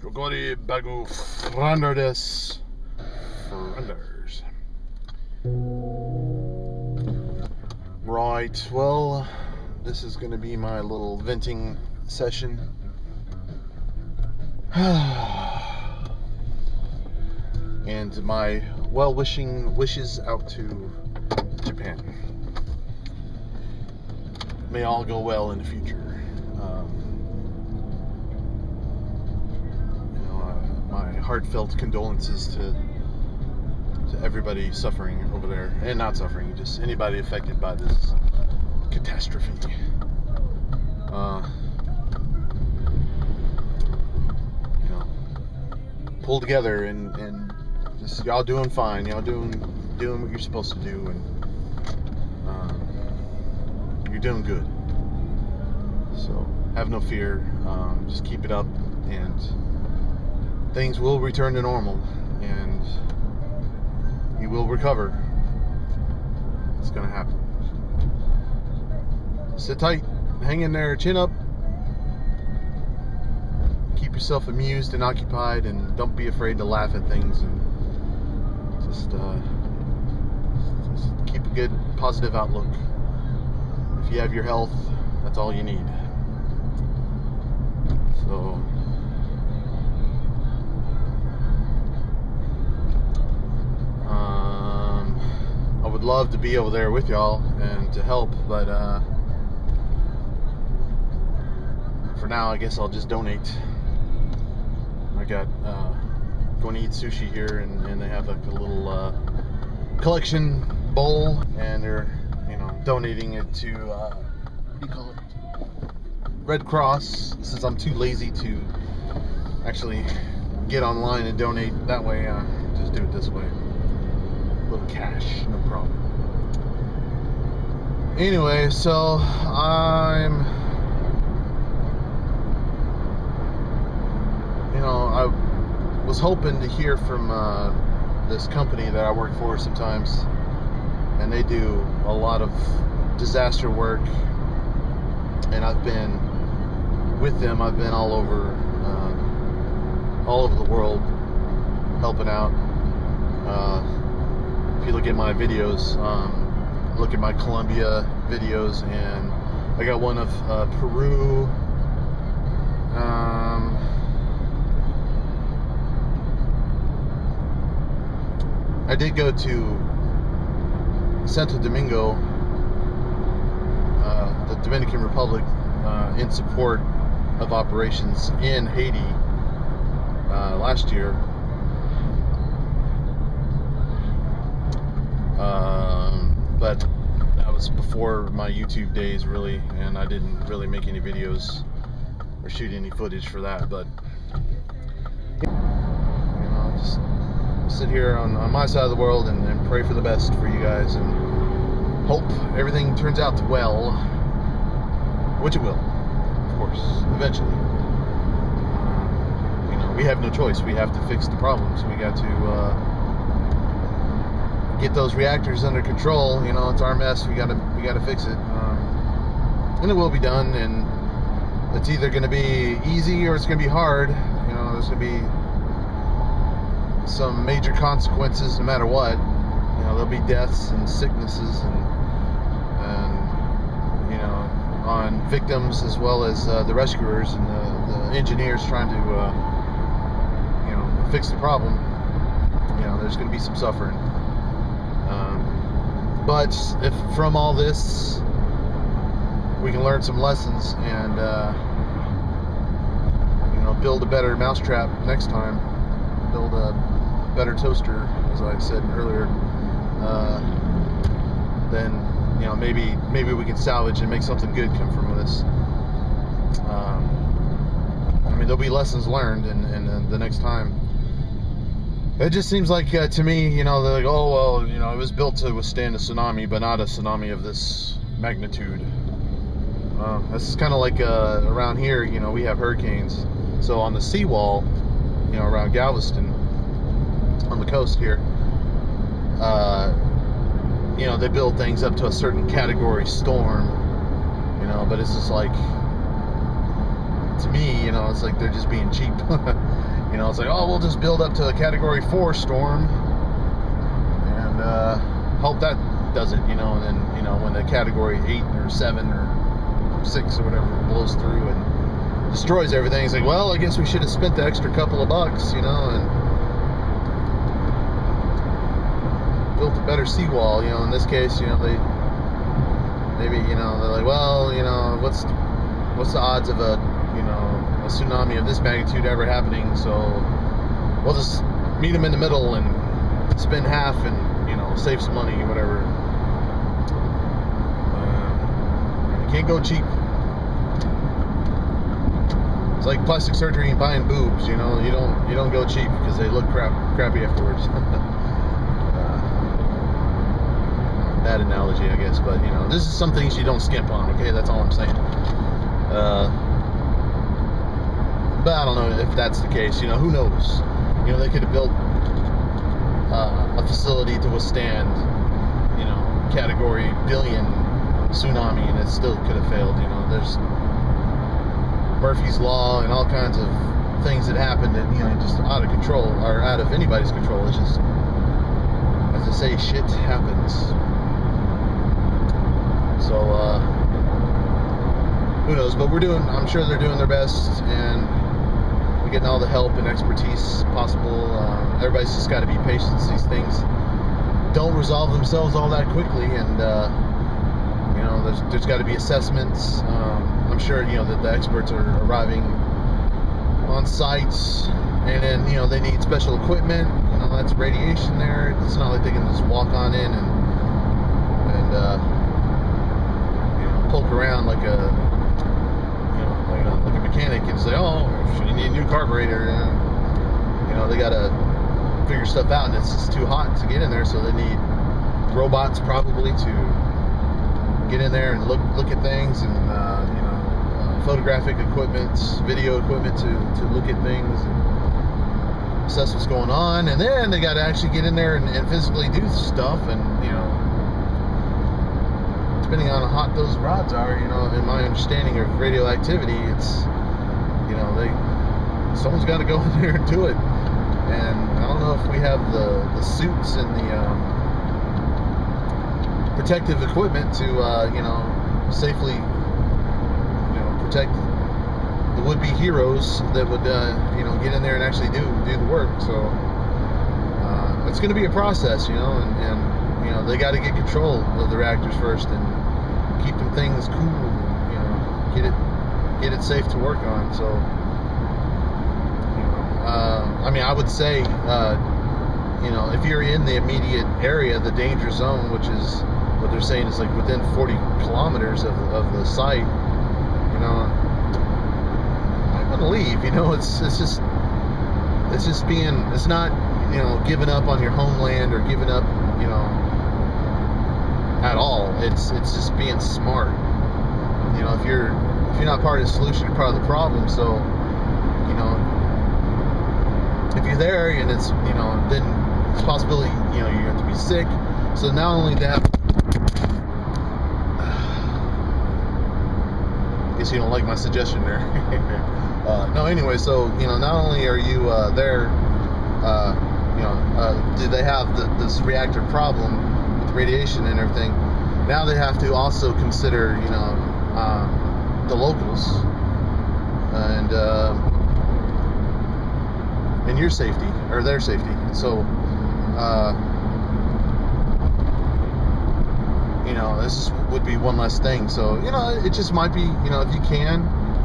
Yogori Bagu Frender des Frenders. Right, well, this is going to be my little venting session. And my well-wishing wishes out to Japan. May all go well in the future. My heartfelt condolences to everybody suffering over there, and not suffering, just anybody affected by this catastrophe. Pull together and just y'all doing fine. Y'all doing what you're supposed to do, and you're doing good. So have no fear. Just keep it up, and things will return to normal, and you will recover. It's gonna happen. Sit tight, hang in there, chin up. Keep yourself amused and occupied, and don't be afraid to laugh at things, and just keep a good, positive outlook. If you have your health, that's all you need. So I would love to be over there with y'all and to help, but for now I guess I'll just donate. I got going to eat sushi here, and they have like a little collection bowl, and they're donating it to what do you call it, Red Cross, since I'm too lazy to actually get online and donate that way. Just do it this way. A little cash, no problem. Anyway, so I was hoping to hear from this company that I work for sometimes, and they do a lot of disaster work, and I've been with them. I've been all over the world helping out. If you look at my videos, look at my Colombia videos, and I got one of Peru. I did go to Santo Domingo, the Dominican Republic, in support of operations in Haiti last year. But that was before my YouTube days, really, and I didn't really make any videos or shoot any footage for that. But just sit here on my side of the world and pray for the best for you guys, and hope everything turns out well, which it will, of course, eventually. We have no choice. We have to fix the problems. We got to get those reactors under control. It's our mess. We gotta fix it, and it will be done. And it's either going to be easy or it's going to be hard. There's going to be some major consequences no matter what. There'll be deaths and sicknesses and on victims, as well as the rescuers and the engineers trying to fix the problem. There's going to be some suffering. But if from all this we can learn some lessons and build a better mousetrap next time, build a better toaster, as I said earlier, then maybe we can salvage and make something good come from this. There'll be lessons learned, and the next time. It just seems like to me, they're like, oh well, it was built to withstand a tsunami, but not a tsunami of this magnitude. That's kind of like around here, we have hurricanes. So on the seawall, around Galveston, on the coast here, they build things up to a certain category storm, but it's just like to me, you know, it's like they're just being cheap. You know, it's like, oh, we'll just build up to a Category 4 storm and hope that does it, you know, and then, you know, when the Category 8 or 7 or 6 or whatever blows through and destroys everything, it's like, well, I guess we should have spent the extra couple of bucks, you know, and built a better seawall. You know, in this case, you know, they maybe, you know, they're like, well, you know, what's the odds of a, you know, a tsunami of this magnitude ever happening? So we'll just meet them in the middle and spend half and, you know, save some money, whatever. You can't go cheap. It's like plastic surgery and buying boobs, you know. You don't go cheap because they look crappy afterwards. Bad analogy, I guess, but, you know, this is some things you don't skimp on. Okay, that's all I'm saying. But I don't know if that's the case. You know, who knows? You know, they could have built a facility to withstand, you know, Category billion tsunami, and it still could have failed. You know, there's Murphy's Law and all kinds of things that happened that, you know, just out of control, or out of anybody's control. It's just, as I say, shit happens. So, who knows? But I'm sure they're doing their best, and we're getting all the help and expertise possible. Everybody's just got to be patient. These things don't resolve themselves all that quickly, and, you know, there's got to be assessments. I'm sure, you know, that the experts are arriving on sites, and then, you know, they need special equipment. You know, that's radiation there. It's not like they can just walk on in and you know, poke around like a, you know, like a mechanic and say, oh, you need a new carburetor. And, you know, they gotta figure stuff out, and it's just too hot to get in there, so they need robots probably to get in there and look at things, and you know, photographic equipment, video equipment to look at things and assess what's going on. And then they got to actually get in there and physically do stuff. And, you know, depending on how hot those rods are, you know, in my understanding of radioactivity, it's, you know, someone's got to go in there and do it. And I don't know if we have the suits and the protective equipment to, you know, safely, you know, protect the would-be heroes that would, you know, get in there and actually do the work. So it's going to be a process, you know, and you know, they got to get control of the reactors first and keep them things cool, and, you know, get it safe to work on. So, you know, I mean, I would say, you know, if you're in the immediate area, the danger zone, which is what they're saying is like within 40 kilometers of the site, you know, I'm gonna leave. You know, it's just being, it's not, you know, giving up on your homeland or giving up, you know, at all. It's just being smart. You know, if you're not part of the solution, you're part of the problem. So, you know, if you're there and it's, you know, then it's a possibility, you know, you have to be sick. So not only that, I guess you don't like my suggestion there. No, anyway, so, you know, not only are you there, you know, do they have this reactor problem with radiation and everything, now they have to also consider, you know, the locals and your safety, or their safety. So, you know, this just would be one less thing. So, you know, it just might be, you know, if you can,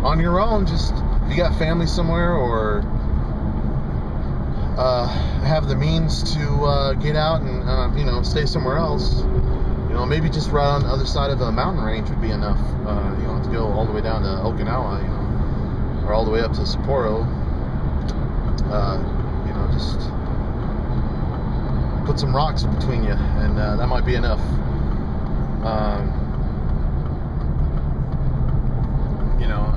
on your own, just, if you got family somewhere, or have the means to get out and, you know, stay somewhere else, you know, maybe just right on the other side of a mountain range would be enough. You don't have to go all the way down to Okinawa, you know, or all the way up to Sapporo. You know, just put some rocks between you, and that might be enough. You know,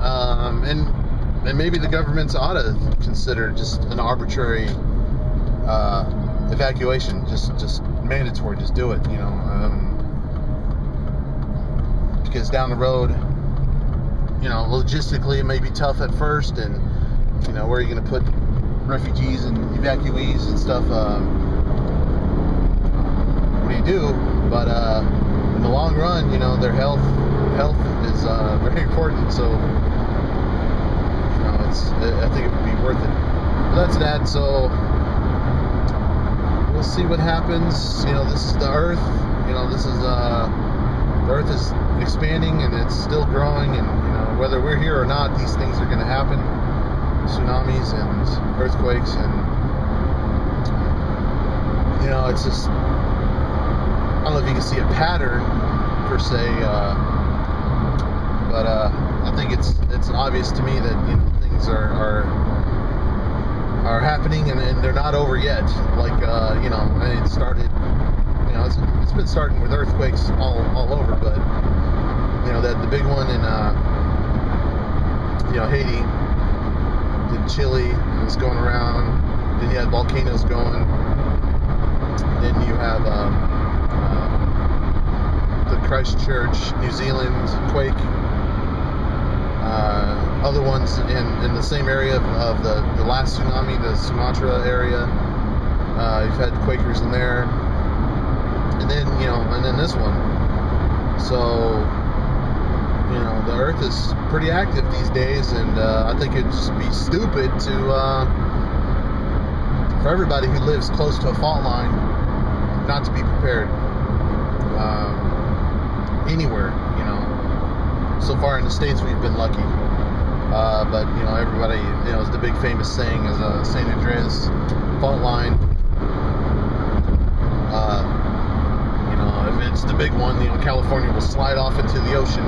and maybe the governments ought to consider just an arbitrary evacuation, just mandatory, just do it, you know, because down the road, you you know, logistically it may be tough at first, and you know, where are you going to put refugees and evacuees and stuff? What do you do? But in the long run, you know, their health is very important. So you know, I think it would be worth it. But that's that. So we'll see what happens. You know, this is the Earth. You know, this is the Earth is expanding and it's still growing, and you know, whether we're here or not, these things are going to happen. Tsunamis and earthquakes, and you know, it's just, I don't know if you can see a pattern per se, but I think it's obvious to me that, you know, things are happening, and they're not over yet. Like you know, it started, you know, it's been starting with earthquakes all over, but you know, that the big one in you know, Haiti, in Chile, was going around. Then you had volcanoes going. Then you have the Christchurch, New Zealand quake. Other ones in the same area of the last tsunami, the Sumatra area. You've had quakers in there, and then, you know, and then this one. So, you know, the Earth is pretty active these days, and I think it'd just be stupid for everybody who lives close to a fault line not to be prepared anywhere. You know, so far in the States we've been lucky, but you know, everybody, you know, it's the big famous saying is San Andreas fault line. You know, if it's the big one, you know, California will slide off into the ocean.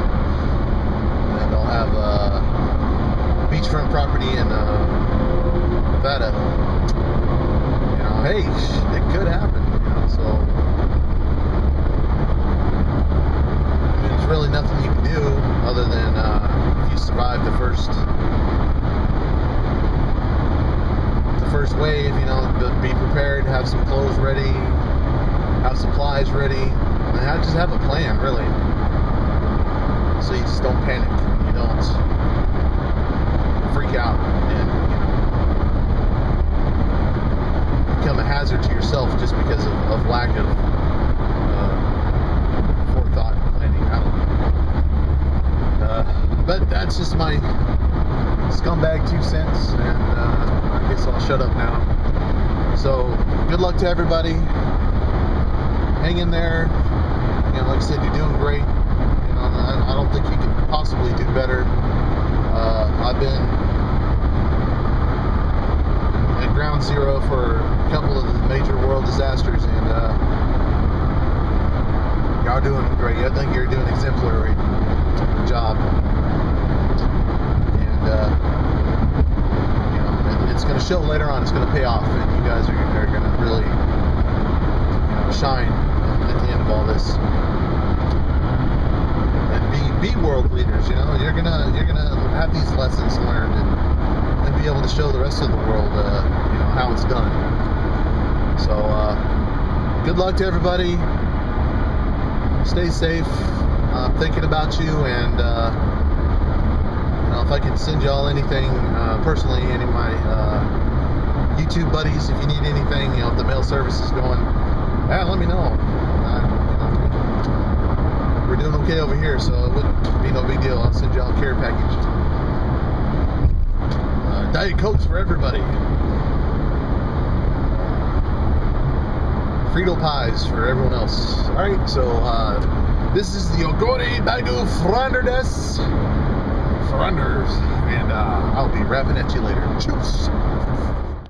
They'll have beachfront property in Nevada. You know, hey, it could happen. You know, so I mean, there's really nothing you can do other than if you survive the first wave. You know, be prepared, have some clothes ready, have supplies ready, and just have a plan, really. So you just don't panic. You don't freak out and, you know, become a hazard to yourself just because of lack of forethought and planning. I don't know. But that's just my scumbag 2 cents, and I guess I'll shut up now. So good luck to everybody. Hang in there. You know, like I said, you're doing great. I don't think you could possibly do better. I've been at ground zero for a couple of the major world disasters, and y'all doing great. I think you're doing an exemplary job, and you know, it's going to show later on. It's going to pay off, and you guys are going to really, you know, shine at the end of all this. Be world leaders. You know, you're gonna have these lessons learned, and be able to show the rest of the world, you know, how it's done. So, good luck to everybody. Stay safe. I'm thinking about you, and you know, if I can send y'all anything personally, any of my YouTube buddies, if you need anything, you know, if the mail service is going, yeah, let me know. We're doing okay over here, so it wouldn't be no big deal. I'll send y'all a care package. Diet Cokes for everybody. Frito pies for everyone else. Alright, so this is the Ogori Bagu Franders. And I'll be rapping at you later. Cheers.